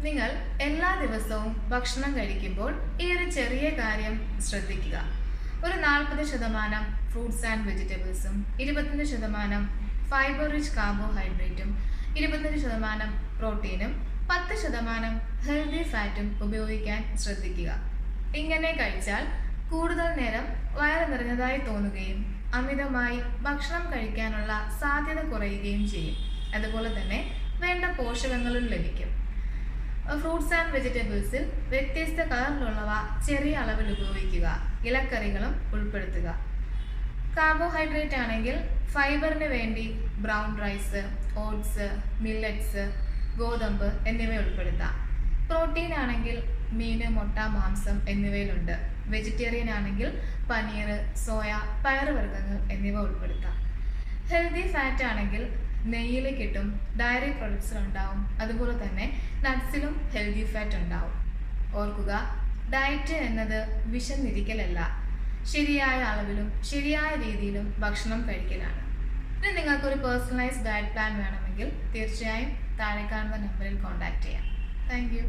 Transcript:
നിങ്ങൾ എല്ലാ ദിവസവും ഭക്ഷണം കഴിക്കുമ്പോൾ ഈ ഒരു ചെറിയ കാര്യം ശ്രദ്ധിക്കുക. ഒരു 40% ഫ്രൂട്ട്സ് ആൻഡ് വെജിറ്റബിൾസും 25% ഫൈബർ റിച്ച് കാർബോഹൈഡ്രേറ്റും 25% പ്രോട്ടീനും 10% ഹെൽത്തി ഫാറ്റും ഉപയോഗിക്കാൻ ശ്രദ്ധിക്കുക. ഇങ്ങനെ കഴിച്ചാൽ കൂടുതൽ നേരം വയറ് നിറഞ്ഞതായി തോന്നുകയും അമിതമായി ഭക്ഷണം കഴിക്കാനുള്ള സാധ്യത കുറയുകയും ചെയ്യും. അതുപോലെ തന്നെ വേണ്ട പോഷകങ്ങളും ലഭിക്കും. ഫ്രൂട്ട്സ് ആൻഡ് വെജിറ്റബിൾസിൽ വ്യത്യസ്ത കളറിലുള്ളവ ചെറിയ അളവിൽ ഉപയോഗിക്കുക. ഇലക്കറികളും ഉൾപ്പെടുത്തുക. കാർബോഹൈഡ്രേറ്റ് ആണെങ്കിൽ ഫൈബറിന് വേണ്ടി ബ്രൗൺ റൈസ്, ഓട്സ്, മില്ലറ്റ്സ്, ഗോതമ്പ് എന്നിവ ഉൾപ്പെടുത്താം. പ്രോട്ടീൻ ആണെങ്കിൽ മീൻ, മുട്ട, മാംസം എന്നിവയിലുണ്ട്. വെജിറ്റേറിയൻ ആണെങ്കിൽ പനീർ, സോയ, പയറുവർഗ്ഗങ്ങൾ എന്നിവ ഉൾപ്പെടുത്താം. ഹെൽത്തി ഫാറ്റ് ആണെങ്കിൽ നെയ്യിൽ കിട്ടും, ഡയറി പ്രൊഡക്ട്സിലുണ്ടാവും. അതുപോലെ തന്നെ നട്ട്സിലും ഹെൽത്തി ഫാറ്റ് ഉണ്ടാവും. ഓർക്കുക, ഡയറ്റ് എന്നത് വിശന്നിരിക്കലല്ല, ശരിയായ അളവിലും ശരിയായ രീതിയിലും ഭക്ഷണം കഴിക്കലാണ്. ഇനി നിങ്ങൾക്കൊരു പേഴ്സണലൈസ്ഡ് ഡയറ്റ് പ്ലാൻ വേണമെങ്കിൽ തീർച്ചയായും താഴെ കാണുന്ന നമ്പറിൽ കോൺടാക്റ്റ് ചെയ്യാം. Thank you.